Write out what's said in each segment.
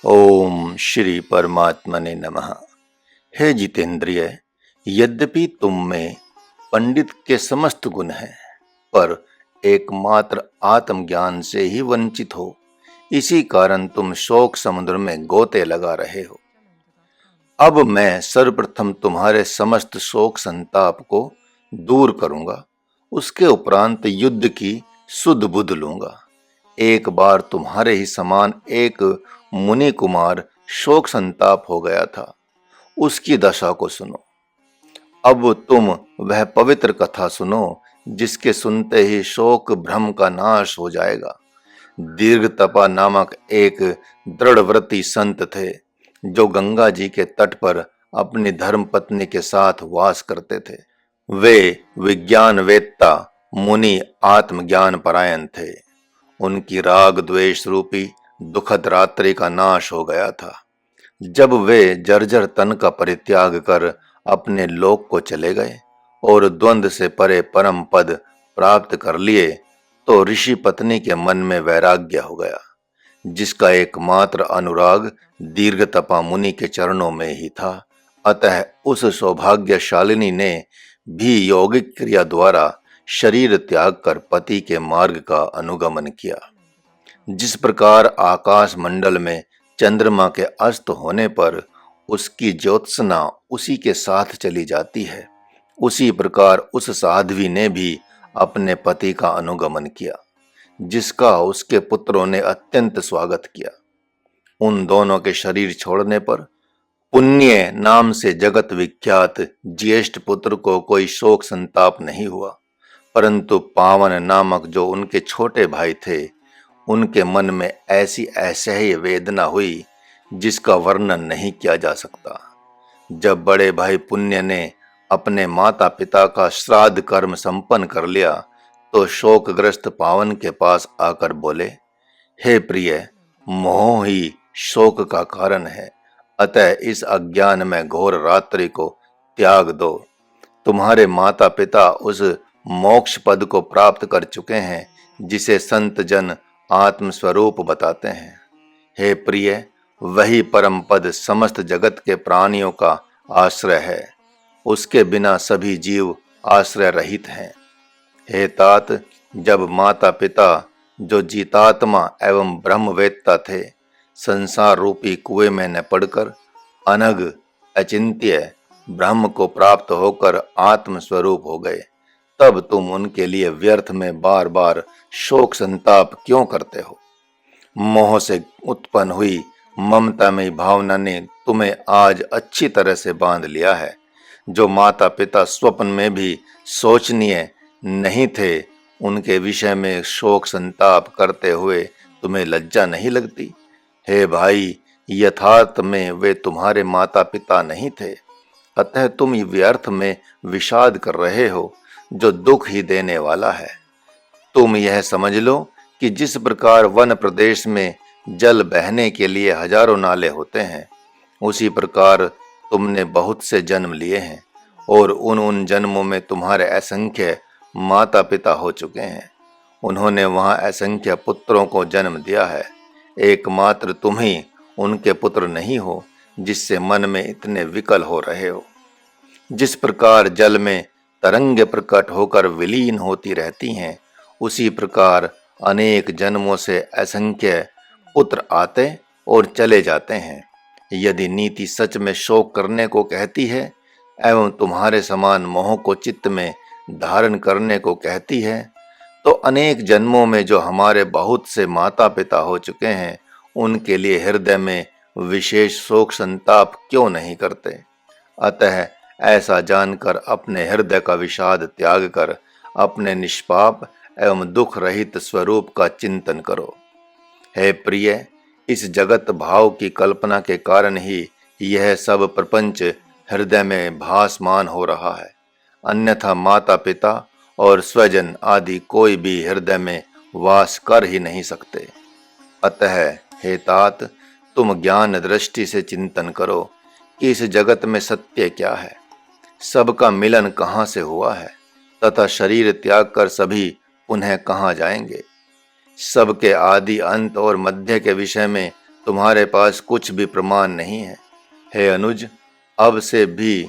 ओम श्री परमात्मने नमः। हे जितेंद्रिय, यद्यपि तुम में पंडित के समस्त गुण हैं, पर एकमात्र आत्मज्ञान से ही वंचित हो। इसी कारण तुम शोक समुद्र में गोते लगा रहे हो। अब मैं सर्वप्रथम तुम्हारे समस्त शोक संताप को दूर करूंगा। उसके उपरांत युद्ध की सुध बुध लूंगा। एक बार तुम्हारे ही समान एक मुनि कुमार शोक संताप हो गया था। उसकी दशा को सुनो। अब तुम वह पवित्र कथा सुनो जिसके सुनते ही शोक भ्रम का नाश हो जाएगा। दीर्घतपा नामक एक दृढ़व्रती संत थे, जो गंगा जी के तट पर अपनी धर्म पत्नी के साथ वास करते थे। वे विज्ञान वेत्ता मुनि आत्मज्ञान परायण थे। उनकी राग द्वेष रूपी दुखद रात्रि का नाश हो गया था। जब वे जर्जर तन का परित्याग कर अपने लोक को चले गए और द्वंद्व से परे परम पद प्राप्त कर लिए, तो ऋषि पत्नी के मन में वैराग्य हो गया, जिसका एकमात्र अनुराग दीर्घतपा मुनि के चरणों में ही था। अतः उस सौभाग्यशालिनी ने भी यौगिक क्रिया द्वारा शरीर त्याग कर पति के मार्ग का अनुगमन किया। जिस प्रकार आकाश मंडल में चंद्रमा के अस्त होने पर उसकी ज्योत्सना उसी के साथ चली जाती है, उसी प्रकार उस साध्वी ने भी अपने पति का अनुगमन किया, जिसका उसके पुत्रों ने अत्यंत स्वागत किया। उन दोनों के शरीर छोड़ने पर पुण्य नाम से जगत विख्यात ज्येष्ठ पुत्र को कोई शोक संताप नहीं हुआ, परंतु पावन नामक जो उनके छोटे भाई थे, उनके मन में ऐसी असह्य वेदना हुई जिसका वर्णन नहीं किया जा सकता। जब बड़े भाई पुण्य ने अपने माता पिता का श्राद्ध कर्म संपन्न कर लिया, तो शोकग्रस्त पावन के पास आकर बोले, हे प्रिय, मोह ही शोक का कारण है, अतः इस अज्ञान में घोर रात्रि को त्याग दो। तुम्हारे माता पिता उस मोक्ष पद को प्राप्त कर चुके हैं जिसे संत जन आत्म स्वरूप बताते हैं। हे प्रिय, वही परम पद समस्त जगत के प्राणियों का आश्रय है। उसके बिना सभी जीव आश्रय रहित हैं। हे तात, जब माता पिता जो जीतात्मा एवं ब्रह्मवेत्ता थे, संसार रूपी कुएं में न पड़कर अनग अचिंत्य ब्रह्म को प्राप्त होकर आत्म स्वरूप हो गए, तब तुम उनके लिए व्यर्थ में बार बार शोक संताप क्यों करते हो? मोह से उत्पन्न हुई ममता में भावना ने तुम्हें आज अच्छी तरह से बांध लिया है। जो माता पिता स्वप्न में भी सोचनीय नहीं थे, उनके विषय में शोक संताप करते हुए तुम्हें लज्जा नहीं लगती? हे भाई, यथार्थ में वे तुम्हारे माता पिता नहीं थे, अतः तुम व्यर्थ में विषाद कर रहे हो, जो दुख ही देने वाला है। तुम यह समझ लो कि जिस प्रकार वन प्रदेश में जल बहने के लिए हजारों नाले होते हैं, उसी प्रकार तुमने बहुत से जन्म लिए हैं और उन जन्मों में तुम्हारे असंख्य माता पिता हो चुके हैं। उन्होंने वहां असंख्य पुत्रों को जन्म दिया है। एकमात्र तुम ही उनके पुत्र नहीं हो, जिससे मन में इतने विकल हो रहे हो। जिस प्रकार जल में तरंग प्रकट होकर विलीन होती रहती हैं, उसी प्रकार अनेक जन्मों से असंख्य पुत्र आते और चले जाते हैं। यदि नीति सच में शोक करने को कहती है एवं तुम्हारे समान मोह को चित्त में धारण करने को कहती है, तो अनेक जन्मों में जो हमारे बहुत से माता पिता हो चुके हैं, उनके लिए हृदय में विशेष शोक संताप क्यों नहीं करते? अतः ऐसा जानकर अपने हृदय का विषाद त्याग कर अपने निष्पाप एवं दुख रहित स्वरूप का चिंतन करो। हे प्रिय, इस जगत भाव की कल्पना के कारण ही यह सब प्रपंच हृदय में भासमान हो रहा है, अन्यथा माता पिता और स्वजन आदि कोई भी हृदय में वास कर ही नहीं सकते। अतः हे तात, तुम ज्ञान दृष्टि से चिंतन करो कि इस जगत में सत्य क्या है, सबका मिलन कहाँ से हुआ है, तथा शरीर त्याग कर सभी पुनः कहाँ जाएंगे। सबके आदि अंत और मध्य के विषय में तुम्हारे पास कुछ भी प्रमाण नहीं है। हे अनुज, अब से भी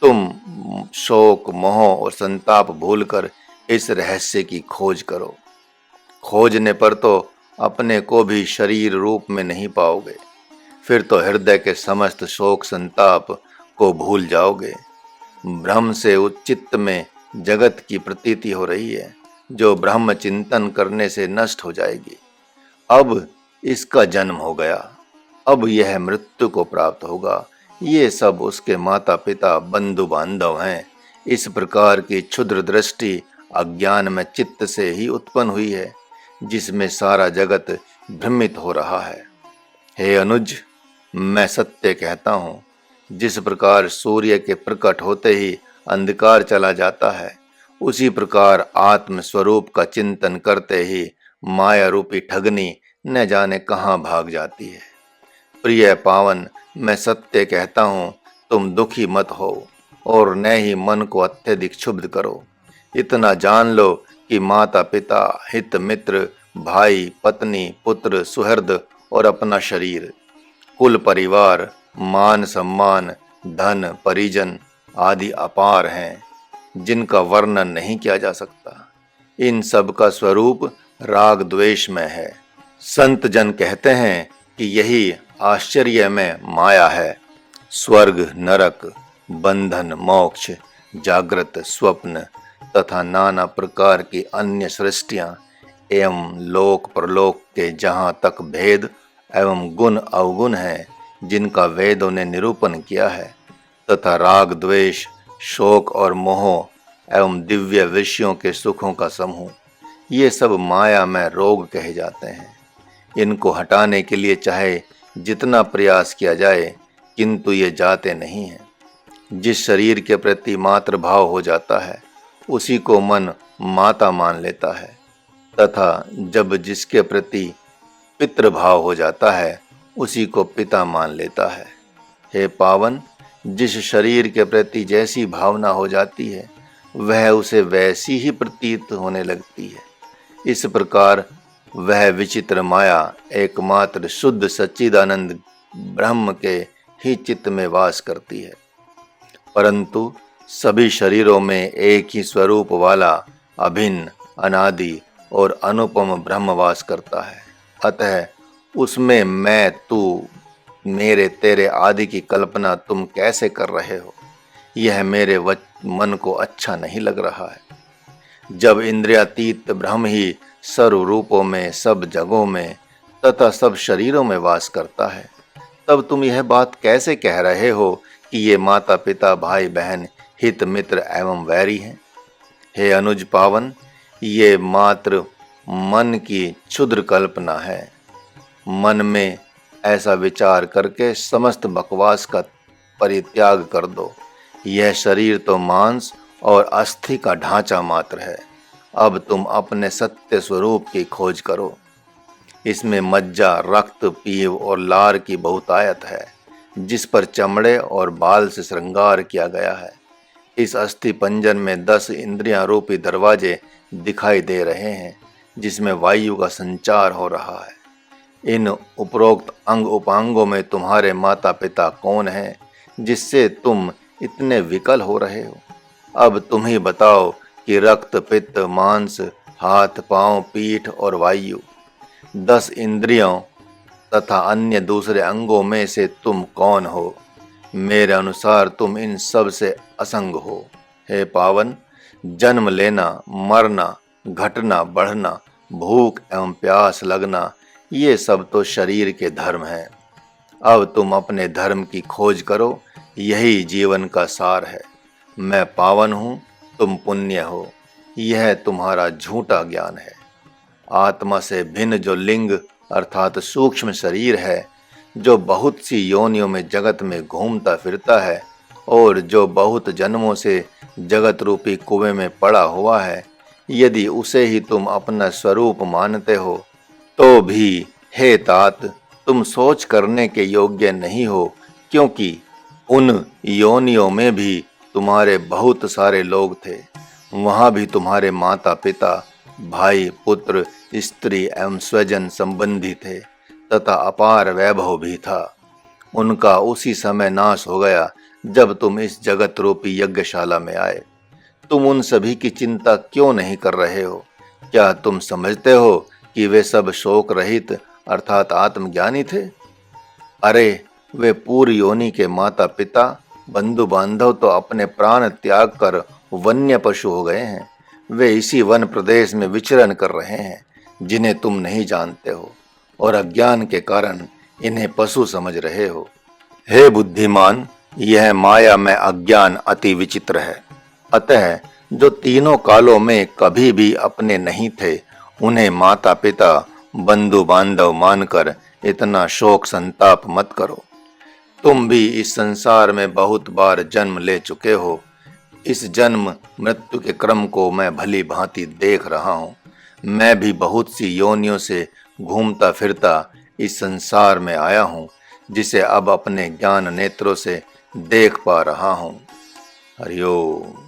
तुम शोक, मोह और संताप भूलकर इस रहस्य की खोज करो। खोजने पर तो अपने को भी शरीर रूप में नहीं पाओगे, फिर तो हृदय के समस्त शोक संताप को भूल जाओगे। भ्रम से उच्चित्त में जगत की प्रतीति हो रही है, जो ब्रह्म चिंतन करने से नष्ट हो जाएगी। अब इसका जन्म हो गया, अब यह मृत्यु को प्राप्त होगा। ये सब उसके माता पिता बंधु बांधव हैं। इस प्रकार की क्षुद्र दृष्टि अज्ञान में चित्त से ही उत्पन्न हुई है, जिसमें सारा जगत भ्रमित हो रहा है। हे अनुज, मैं सत्य कहता हूँ, जिस प्रकार सूर्य के प्रकट होते ही अंधकार चला जाता है, उसी प्रकार आत्म स्वरूप का चिंतन करते ही माया रूपी ठगनी न जाने कहाँ भाग जाती है। प्रिय पावन, मैं सत्य कहता हूँ, तुम दुखी मत हो और न ही मन को अत्यधिक क्षुब्ध करो। इतना जान लो कि माता पिता, हित मित्र, भाई पत्नी, पुत्र, सुहृद और अपना शरीर, कुल परिवार, मान सम्मान, धन, परिजन आदि अपार हैं, जिनका वर्णन नहीं किया जा सकता। इन सब का स्वरूप राग द्वेष में है। संत जन कहते हैं कि यही आश्चर्य में माया है। स्वर्ग, नरक, बंधन, मोक्ष, जागृत, स्वप्न तथा नाना प्रकार की अन्य सृष्टियां एवं लोक परलोक के जहाँ तक भेद एवं गुण अवगुण हैं, जिनका वेदों ने निरूपण किया है, तथा राग द्वेष, शोक और मोह एवं दिव्य विषयों के सुखों का समूह, ये सब माया में रोग कहे जाते हैं। इनको हटाने के लिए चाहे जितना प्रयास किया जाए, किंतु ये जाते नहीं हैं। जिस शरीर के प्रति मातृ भाव हो जाता है, उसी को मन माता मान लेता है, तथा जब जिसके प्रति पितृभाव हो जाता है, उसी को पिता मान लेता है। हे पावन, जिस शरीर के प्रति जैसी भावना हो जाती है, वह उसे वैसी ही प्रतीत होने लगती है। इस प्रकार वह विचित्र माया एकमात्र शुद्ध सच्चिदानंद ब्रह्म के ही चित्त में वास करती है। परंतु सभी शरीरों में एक ही स्वरूप वाला अभिन्न, अनादि और अनुपम ब्रह्म वास करता है। अतः उसमें मैं, तू, मेरे, तेरे आदि की कल्पना तुम कैसे कर रहे हो? यह मेरे मन को अच्छा नहीं लग रहा है। जब इंद्रियातीत ब्रह्म ही सर्व रूपों में, सब जगहों में तथा सब शरीरों में वास करता है, तब तुम यह बात कैसे कह रहे हो कि ये माता पिता, भाई बहन, हित मित्र एवं वैरी हैं? हे अनुज पावन, ये मात्र मन की क्षुद्र कल्पना है। मन में ऐसा विचार करके समस्त बकवास का परित्याग कर दो। यह शरीर तो मांस और अस्थि का ढांचा मात्र है। अब तुम अपने सत्य स्वरूप की खोज करो। इसमें मज्जा, रक्त, पीव और लार की बहुतायत है, जिस पर चमड़े और बाल से श्रृंगार किया गया है। इस अस्थि पंजर में 10 इंद्रियां रूपी दरवाजे दिखाई दे रहे हैं, जिसमें वायु का संचार हो रहा है। इन उपरोक्त अंग उपांगों में तुम्हारे माता पिता कौन हैं, जिससे तुम इतने विकल हो रहे हो? अब तुम ही बताओ कि रक्त, पित्त, मांस, हाथ, पांव, पीठ और वायु, 10 इंद्रियों तथा अन्य दूसरे अंगों में से तुम कौन हो? मेरे अनुसार तुम इन सब से असंग हो। हे पावन, जन्म लेना, मरना, घटना, बढ़ना, भूख एवं प्यास लगना, ये सब तो शरीर के धर्म हैं। अब तुम अपने धर्म की खोज करो, यही जीवन का सार है। मैं पावन हूँ, तुम पुण्य हो, यह तुम्हारा झूठा ज्ञान है। आत्मा से भिन्न जो लिंग अर्थात सूक्ष्म शरीर है, जो बहुत सी योनियों में जगत में घूमता फिरता है और जो बहुत जन्मों से जगत रूपी कुएं में पड़ा हुआ है, यदि उसे ही तुम अपना स्वरूप मानते हो, तो भी हे तात, तुम सोच करने के योग्य नहीं हो, क्योंकि उन योनियों में भी तुम्हारे बहुत सारे लोग थे। वहाँ भी तुम्हारे माता पिता, भाई, पुत्र, स्त्री एवं स्वजन संबंधी थे, तथा अपार वैभव भी था। उनका उसी समय नाश हो गया जब तुम इस जगत रूपी यज्ञशाला में आए। तुम उन सभी की चिंता क्यों नहीं कर रहे हो? क्या तुम समझते हो कि वे सब शोक रहित अर्थात आत्मज्ञानी थे? अरे, वे पूर्व योनि के माता पिता बंधु बांधव तो अपने प्राण त्याग कर वन्य पशु हो गए हैं। वे इसी वन प्रदेश में विचरण कर रहे हैं जिन्हें तुम नहीं जानते हो और अज्ञान के कारण इन्हें पशु समझ रहे हो। हे बुद्धिमान, यह माया में अज्ञान अति विचित्र है। अतः जो तीनों कालों में कभी भी अपने नहीं थे, उन्हें माता पिता बंधु बांधव मानकर इतना शोक संताप मत करो। तुम भी इस संसार में बहुत बार जन्म ले चुके हो। इस जन्म मृत्यु के क्रम को मैं भली भांति देख रहा हूँ। मैं भी बहुत सी योनियों से घूमता फिरता इस संसार में आया हूँ, जिसे अब अपने ज्ञान नेत्रों से देख पा रहा हूँ। हरि ओम।